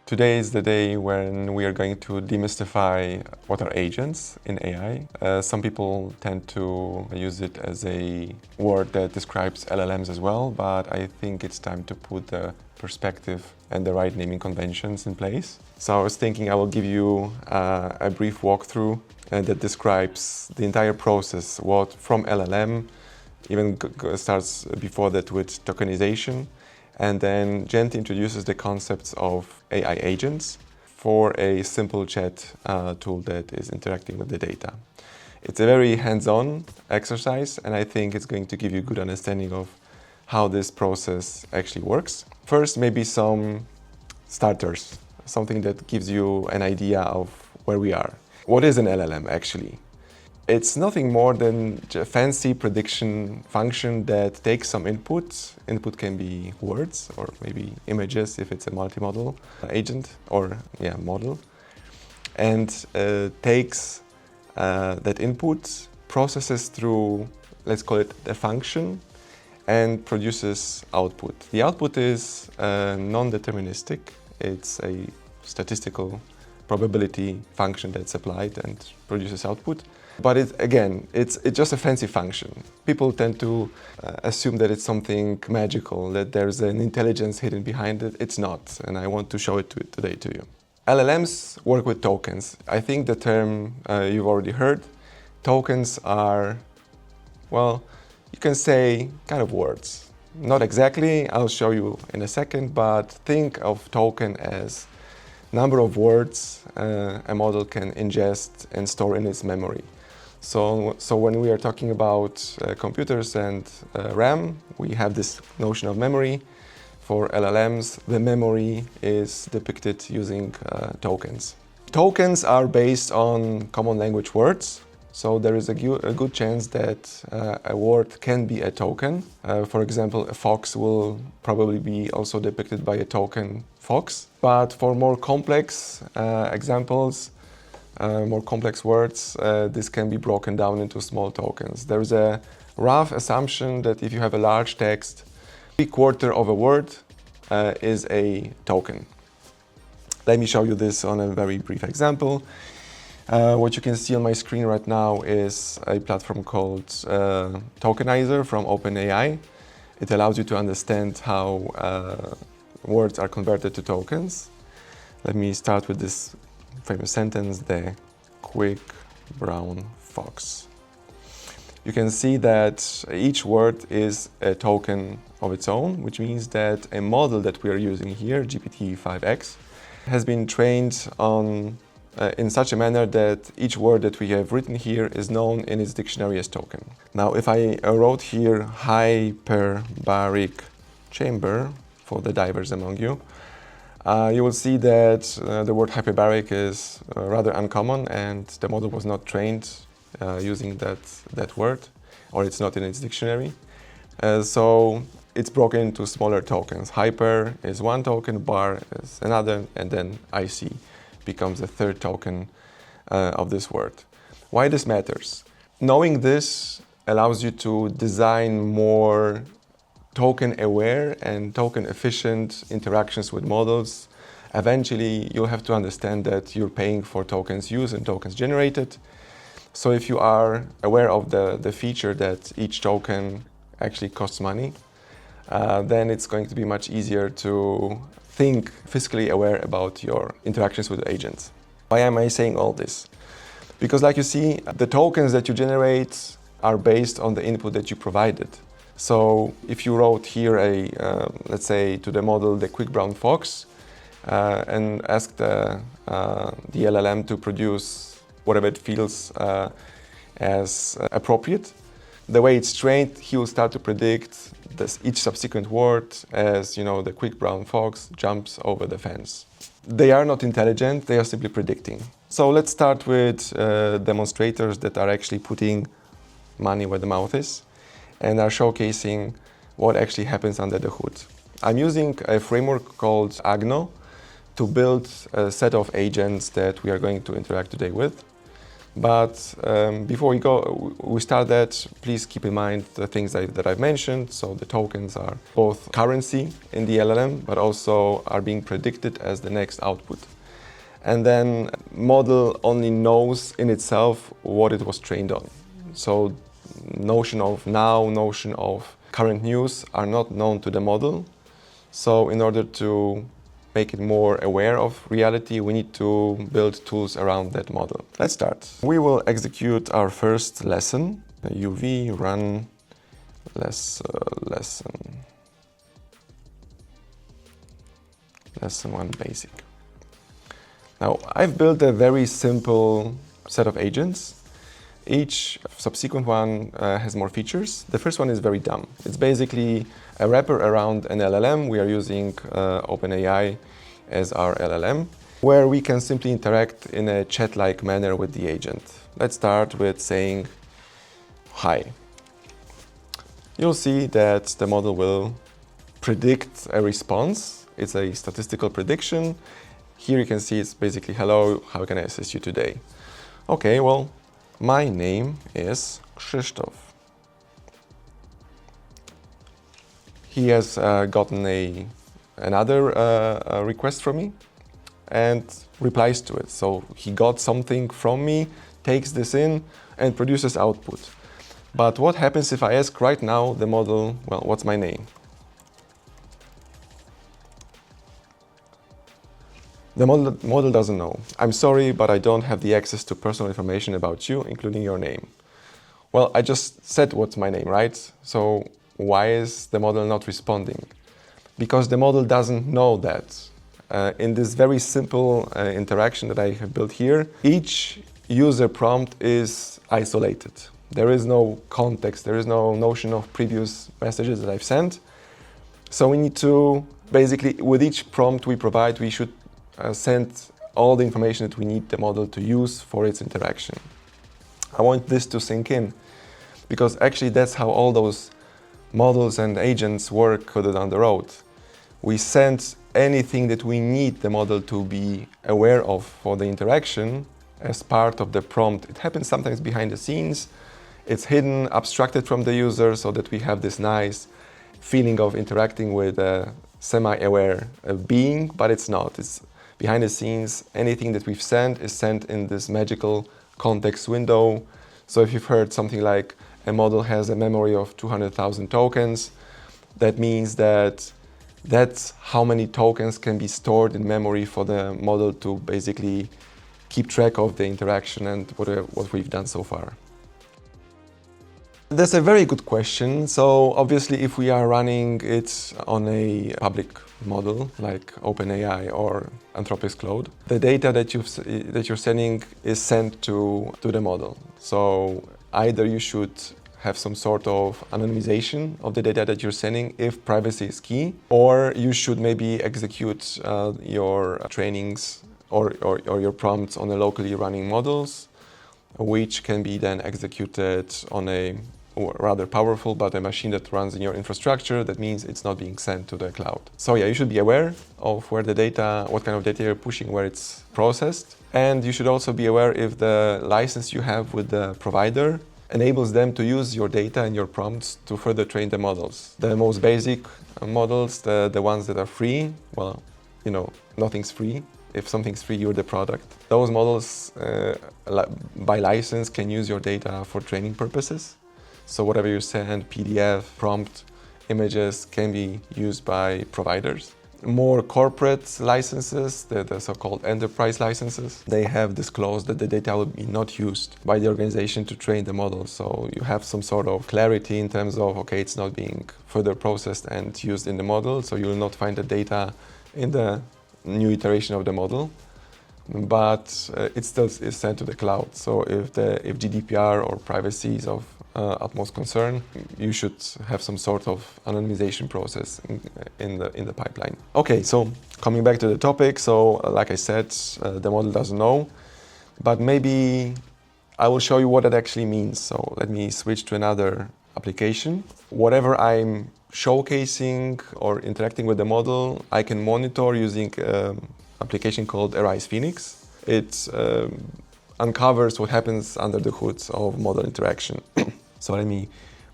Today is the day when we are going to demystify what are agents in AI. Some people tend to use it as a word that describes LLMs as well, but I think it's time to put the perspective and the right naming conventions in place. So I was thinking I will give you a brief walkthrough that describes the entire process, what from LLM, even starts before that with tokenization, and then gently introduces the concepts of AI agents for a simple chat tool that is interacting with the data. It's a very hands-on exercise, and I think it's going to give you a good understanding of how this process actually works. First, maybe some starters, something that gives you an idea of where we are. What is an LLM actually? It's nothing more than a fancy prediction function that takes some input. Input can be words or maybe images if it's a multimodal agent or model, and takes that input, processes through, let's call it a function, and produces output. The output is non-deterministic. It's a statistical probability function that's applied and produces output. But it's just a fancy function. People tend to assume that it's something magical, that there's an intelligence hidden behind it. It's not, and I want to show it today to you. LLMs work with tokens. I think the term you've already heard. Tokens are, well, you can say kind of words. Not exactly, I'll show you in a second, but think of token as number of words a model can ingest and store in its memory. So when we are talking about computers and RAM, we have this notion of memory. For LLMs, the memory is depicted using tokens. Tokens are based on common language words. So there is a good chance that a word can be a token. For example, a fox will probably be also depicted by a token fox. But for more complex examples, more complex words, this can be broken down into small tokens. There's a rough assumption that if you have a large text, 3/4 of a word is a token. Let me show you this on a very brief example. What you can see on my screen right now is a platform called Tokenizer from OpenAI. It allows you to understand how words are converted to tokens. Let me start with this famous sentence, the quick brown fox. You can see that each word is a token of its own, which means that a model that we are using here, GPT-5X, has been trained on in such a manner that each word that we have written here is known in its dictionary as token. Now, if I wrote here hyperbaric chamber for the divers among you, you will see that the word hyperbaric is rather uncommon, and the model was not trained using that word, or it's not in its dictionary. So it's broken into smaller tokens. Hyper is one token, bar is another, and then IC becomes the third token of this word. Why this matters? Knowing this allows you to design more token-aware and token-efficient interactions with models. Eventually, you'll have to understand that you're paying for tokens used and tokens generated. So if you are aware of the feature that each token actually costs money, then it's going to be much easier to think fiscally aware about your interactions with agents. Why am I saying all this? Because like you see, the tokens that you generate are based on the input that you provided. So if you wrote here let's say to the model, the quick brown fox, and asked the LLM to produce whatever it feels as appropriate, the way it's trained, he will start to predict each subsequent word as, the quick brown fox jumps over the fence. They are not intelligent, they are simply predicting. So let's start with demonstrators that are actually putting money where the mouth is and are showcasing what actually happens under the hood. I'm using a framework called Agno to build a set of agents that we are going to interact today with. But before we start that, please keep in mind the things that I've mentioned. So the tokens are both currency in the LLM, but also are being predicted as the next output. And then model only knows in itself what it was trained on. So notion of now, notion of current news are not known to the model. So in order to make it more aware of reality, we need to build tools around that model. Let's start. We will execute our first lesson, UV run lesson 1 basic. Now, I've built a very simple set of agents. Each subsequent one has more features. The first one is very dumb. It's basically a wrapper around an LLM. We are using OpenAI as our LLM, where we can simply interact in a chat-like manner with the agent. Let's start with saying, hi. You'll see that the model will predict a response. It's a statistical prediction. Here you can see it's basically, hello, how can I assist you today? Okay, well, my name is Krzysztof. He has gotten another request from me and replies to it. So he got something from me, takes this in, and produces output. But what happens if I ask right now the model, well, what's my name? The model doesn't know. I'm sorry, but I don't have the access to personal information about you, including your name. Well, I just said what's my name, right? So why is the model not responding? Because the model doesn't know that. In this very simple interaction that I have built here, each user prompt is isolated. There is no context, there is no notion of previous messages that I've sent. So we need to, basically, with each prompt we provide, we should send all the information that we need the model to use for its interaction. I want this to sink in, because actually that's how all those models and agents work further down the road. We send anything that we need the model to be aware of for the interaction as part of the prompt. It happens sometimes behind the scenes. It's hidden, abstracted from the user so that we have this nice feeling of interacting with a semi-aware being, but it's not. It's behind the scenes. Anything that we've sent is sent in this magical context window. So if you've heard something like a model has a memory of 200,000 tokens, that means that that's how many tokens can be stored in memory for the model to basically keep track of the interaction and what we've done so far. That's a very good question. So obviously, if we are running it on a public model like OpenAI or Anthropic's Claude, the data that you're sending is sent to the model. So either you should have some sort of anonymization of the data that you're sending if privacy is key, or you should maybe execute your trainings or your prompts on the locally running models, which can be then executed on a rather powerful, but a machine that runs in your infrastructure. That means it's not being sent to the cloud. So yeah, you should be aware of where the data, what kind of data you're pushing, where it's processed. And you should also be aware if the license you have with the provider enables them to use your data and your prompts to further train the models. The most basic models, the ones that are free, well, you know, nothing's free. If something's free, you're the product. Those models, by license, can use your data for training purposes. So whatever you send, PDF, prompt, images can be used by providers. More corporate licenses, the so-called enterprise licenses, they have disclosed that the data will be not used by the organization to train the model. So you have some sort of clarity in terms of, okay, it's not being further processed and used in the model, so you will not find the data in the new iteration of the model. But it still is sent to the cloud. So if GDPR or privacy is of utmost concern, you should have some sort of anonymization process in the pipeline. Okay, so coming back to the topic, so like I said, the model doesn't know, but maybe I will show you what that actually means. So let me switch to another application. Whatever I'm showcasing or interacting with the model, I can monitor using an application called Arise Phoenix. It uncovers what happens under the hood of model interaction. So let me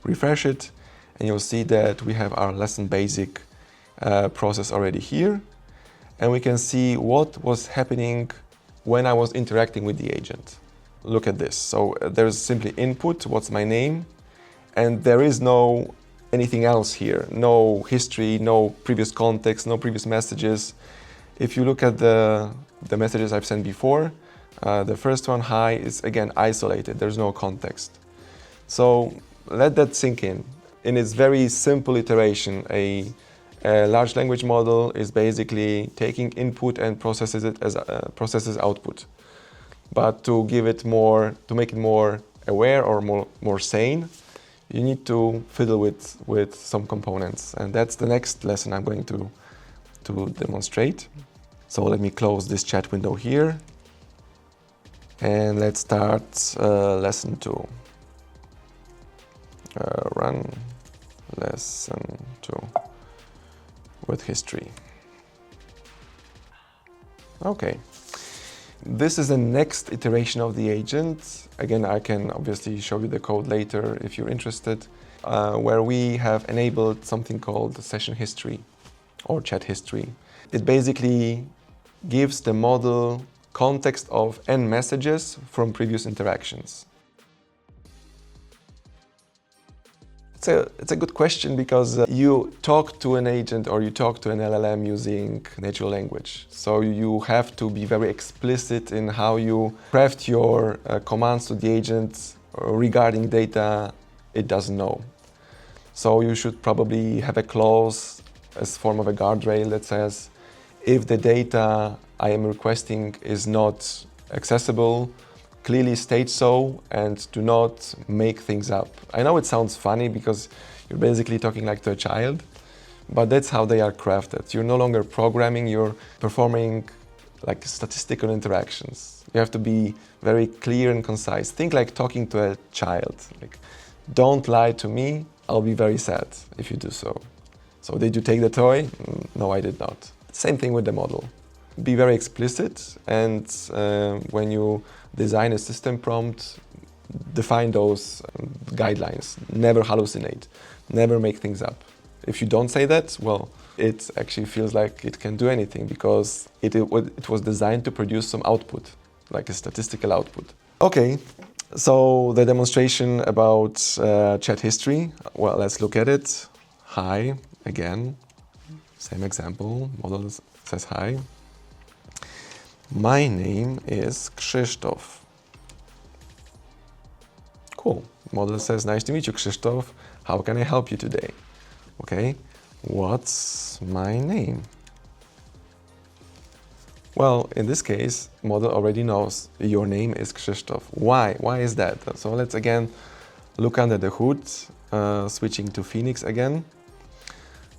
refresh it, and you'll see that we have our lesson basic process already here, and we can see what was happening when I was interacting with the agent. Look at this. So there's simply input, what's my name, and there is no anything else here. No history, no previous context, no previous messages. If you look at the messages I've sent before, the first one, hi, is again isolated. There's no context. So let that sink in. In its very simple iteration, a large language model is basically taking input and processes it as processes output. But to give it more, to make it more aware or more sane, you need to fiddle with some components, and that's the next lesson I'm going to demonstrate. So let me close this chat window here, and let's start lesson 2. Run lesson 2 with history. Okay. This is the next iteration of the agent. Again, I can obviously show you the code later if you're interested, where we have enabled something called session history or chat history. It basically gives the model context of n messages from previous interactions. It's a good question because you talk to an agent or you talk to an LLM using natural language. So you have to be very explicit in how you craft your commands to the agent regarding data it doesn't know. So you should probably have a clause as form of a guardrail that says, if the data I am requesting is not accessible, clearly state so and do not make things up. I know it sounds funny because you're basically talking like to a child, but that's how they are crafted. You're no longer programming, you're performing like statistical interactions. You have to be very clear and concise. Think like talking to a child. Like, don't lie to me, I'll be very sad if you do so. So did you take the toy? No, I did not. Same thing with the model. Be very explicit, and when you design a system prompt, define those guidelines. Never hallucinate, never make things up. If you don't say that, well, it actually feels like it can do anything because it was designed to produce some output, like a statistical output. Okay, so the demonstration about chat history, well, let's look at it. Hi, again, same example, model says hi. My name is Krzysztof. Cool. Model says, nice to meet you, Krzysztof. How can I help you today? Okay. What's my name? Well, in this case, model already knows your name is Krzysztof. Why? Why is that? So let's again look under the hood, switching to Phoenix again.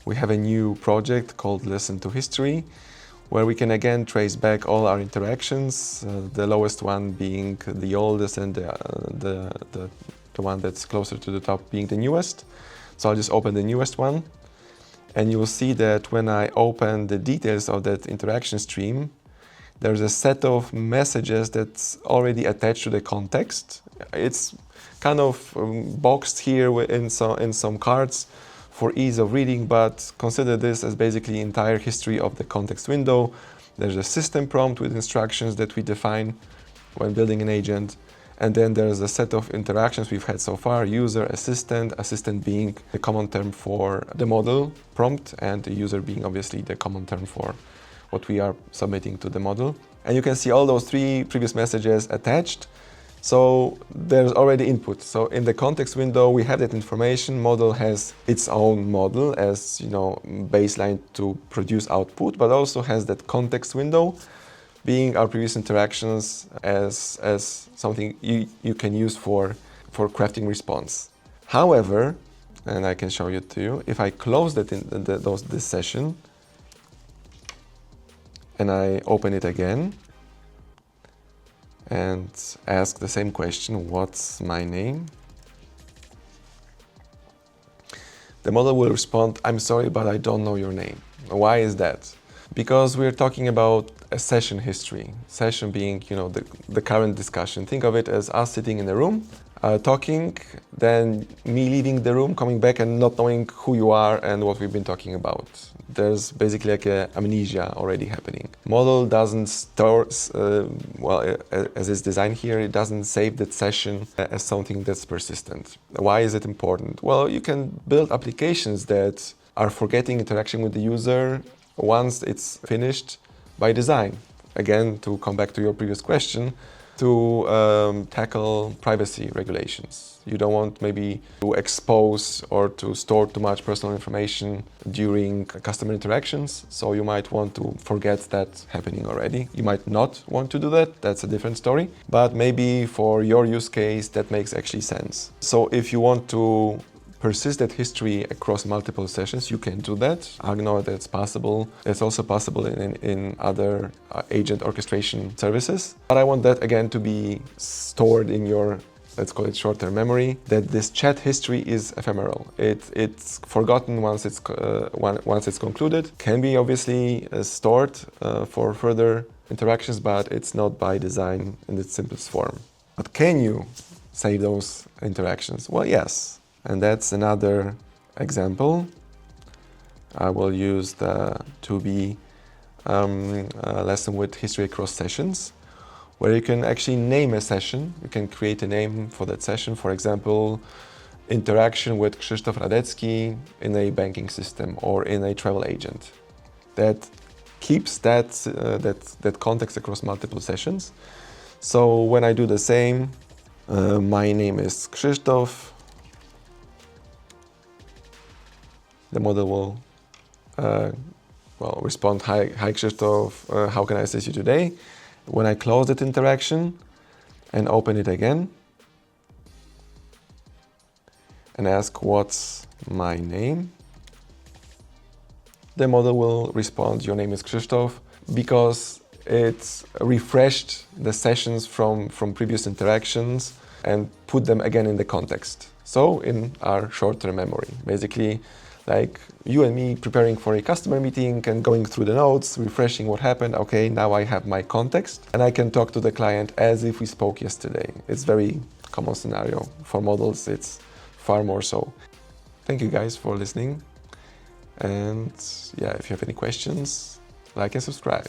We have a new project called Listen to History, where we can again trace back all our interactions, the lowest one being the oldest and the one that's closer to the top being the newest. So I'll just open the newest one, and you will see that when I open the details of that interaction stream, there's a set of messages that's already attached to the context. It's kind of boxed here in some cards for ease of reading, but consider this as basically entire history of the context window. There's a system prompt with instructions that we define when building an agent. And then there's a set of interactions we've had so far, user, assistant being the common term for the model prompt, and the user being obviously the common term for what we are submitting to the model. And you can see all those 3 previous messages attached. So there's already input. So in the context window, we have that information. Model has its own model as, baseline to produce output, but also has that context window being our previous interactions as something you can use for crafting response. However, and I can show it to you, if I close this session and I open it again, and ask the same question, what's my name? The model will respond, I'm sorry, but I don't know your name. Why is that? Because we're talking about a session history. Session being, the current discussion. Think of it as us sitting in a room, talking, then me leaving the room, coming back and not knowing who you are and what we've been talking about. There's basically like a amnesia already happening. Model doesn't store, as it's designed here, it doesn't save that session as something that's persistent. Why is it important? Well, you can build applications that are forgetting interaction with the user once it's finished by design. Again, to come back to your previous question, to tackle privacy regulations. You don't want maybe to expose or to store too much personal information during customer interactions, so you might want to forget that happening already. You might not want to do that, that's a different story, but maybe for your use case that makes actually sense. So if you want to persist that history across multiple sessions, you can do that. Agno, that's possible. It's also possible in other agent orchestration services. But I want that again to be stored in your, let's call it short-term memory, that this chat history is ephemeral. It's forgotten once it's concluded. Can be obviously stored for further interactions, but it's not by design in its simplest form. But can you save those interactions? Well, yes. And that's another example. I will use the 2B lesson with history across sessions, where you can actually name a session. You can create a name for that session. For example, interaction with Krzysztof Radecki in a banking system or in a travel agent. That keeps that context across multiple sessions. So when I do the same, my name is Krzysztof. The model will respond, hi Krzysztof, how can I assist you today? When I close that interaction and open it again and ask what's my name, the model will respond, your name is Krzysztof, because it's refreshed the sessions from previous interactions and put them again in the context. So in our short-term memory, basically, like you and me preparing for a customer meeting and going through the notes, refreshing what happened. Okay, now I have my context and I can talk to the client as if we spoke yesterday. It's very common scenario. For models, it's far more so. Thank you guys for listening. And yeah, if you have any questions, like and subscribe.